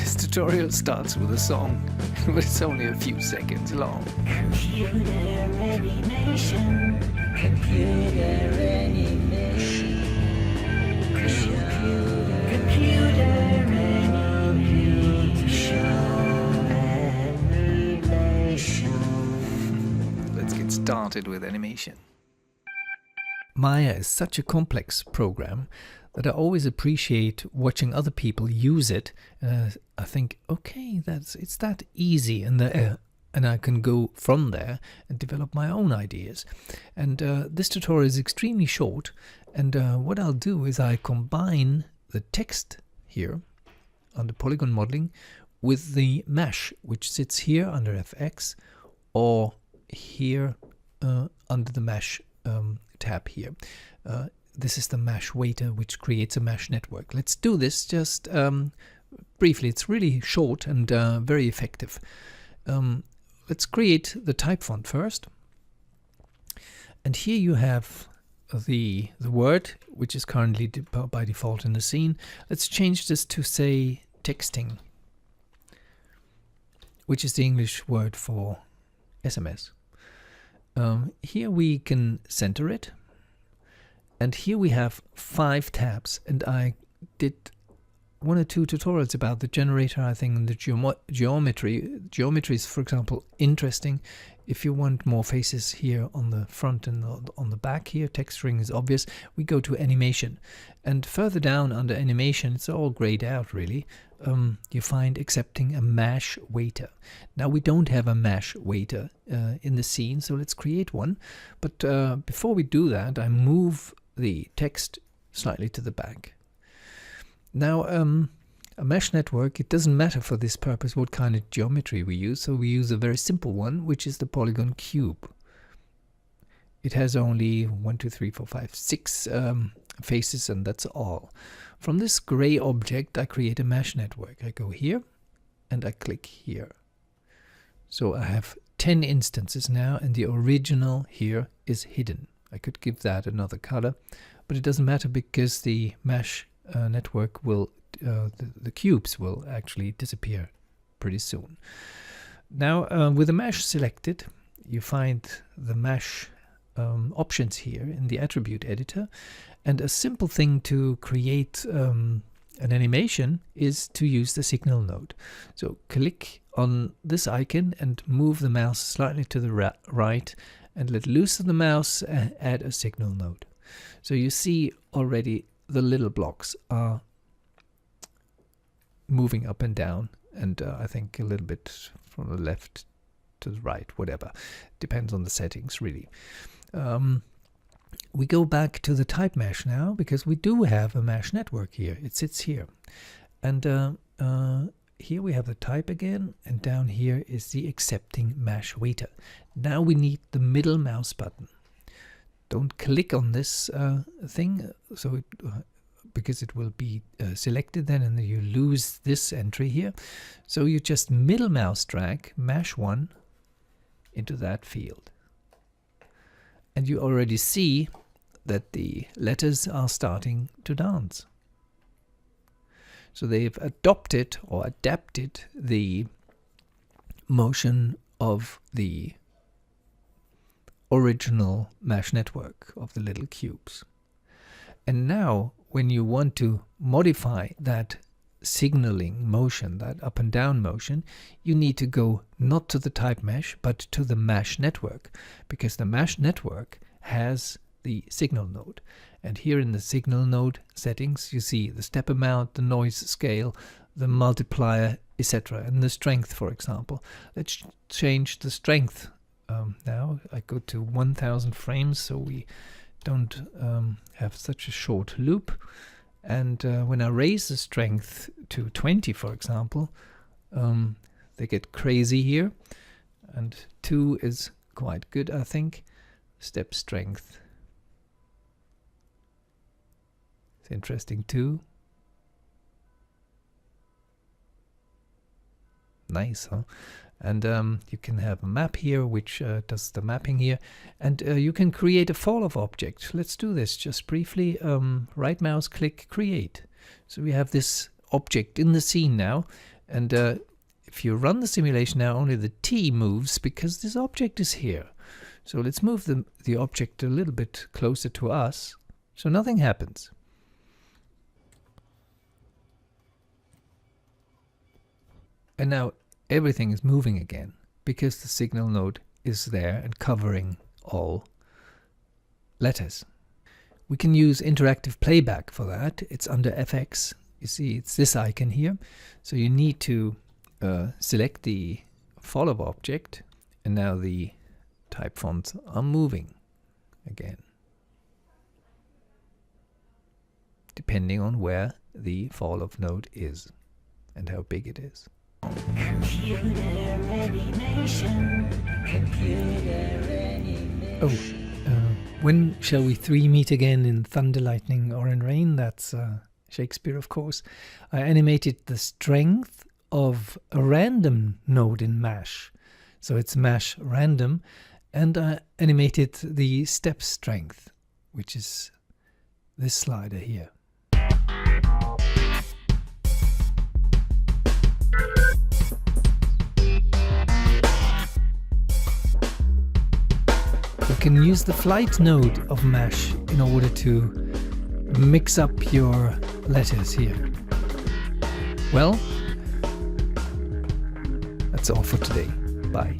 This tutorial starts with a song, but it's only a few seconds long. Computer animation. Computer animation. Computer animation. Let's get started with animation. Maya is such a complex program that I always appreciate watching other people use it. I think, okay, it's that easy, and I can go from there and develop my own ideas. And this tutorial is extremely short, and what I'll do is I combine the text here under polygon modeling with the mesh, which sits here under FX, or here under the mesh tab here. This is the mesh waiter, which creates a mesh network. Let's do this just briefly. It's really short and very effective. Let's create the type font first. And here you have the word, which is currently by default in the scene. Let's change this to, say, texting, which is the English word for SMS. Here we can center it. And here we have 5 tabs, and I did 1 or 2 tutorials about the generator, I think, and the geometry. Geometry is, for example, interesting. If you want more faces here on the front and on the back here, texturing is obvious. We go to animation. And further down under animation, it's all grayed out, really. You find accepting a mesh waiter. Now, we don't have a mesh waiter in the scene, so let's create one. But before we do that, I move the text slightly to the back. Now, a mesh network, it doesn't matter for this purpose what kind of geometry we use, so we use a very simple one, which is the polygon cube. It has only 1, 2, 3, 4, 5, 6 faces, and that's all. From this gray object, I create a mesh network. I go here, and I click here. So I have 10 instances now, and the original here is hidden. I could give that another color, but it doesn't matter because the mesh network will, the cubes will actually disappear pretty soon. Now, with the mesh selected, you find the mesh options here in the attribute editor, and a simple thing to create an animation is to use the signal node. So click on this icon and move the mouse slightly to the right, and let loose of the mouse and add a signal node. So you see already the little blocks are moving up and down, and I think a little bit from the left to the right, whatever. Depends on the settings, really. We go back to the type mesh now, because we do have a mesh network here. It sits here. And here we have the type again, and down here is the accepting mesh waiter. Now we need the middle mouse button. Don't click on this thing, so because it will be selected then, and then you lose this entry here. So you just middle mouse drag mesh 1 into that field. And you already see that the letters are starting to dance. So they've adopted or adapted the motion of the original mesh network of the little cubes. And now, when you want to modify that signaling motion, that up and down motion, you need to go not to the type mesh, but to the mesh network, because the mesh network has the signal node. And here in the signal node settings, you see the step amount, the noise scale, the multiplier, etc., and the strength, for example. Let's change the strength now. I go to 1000 frames, so we don't have such a short loop. And when I raise the strength to 20, for example, they get crazy here. And 2 is quite good, I think. Step strength. It's interesting too. Nice, huh? And you can have a map here, which does the mapping here. And you can create a fall-off object. Let's do this just briefly. Right mouse click, create. So we have this object in the scene now. And if you run the simulation now, only the T moves because this object is here. So let's move the object a little bit closer to us, so nothing happens. And now everything is moving again because the signal node is there and covering all letters. We can use interactive playback for that. It's under FX. You see, it's this icon here. So you need to select the follow object, and now the type fonts are moving again, depending on where the follow node is and how big it is. Computer animation. Computer animation. When shall we three meet again in thunder, lightning, or in rain? That's Shakespeare, of course. I animated the strength of a random node in MASH. So it's MASH random. And I animated the step strength, which is this slider here. You can use the flight node of MASH in order to mix up your letters here. Well, that's all for today. Bye.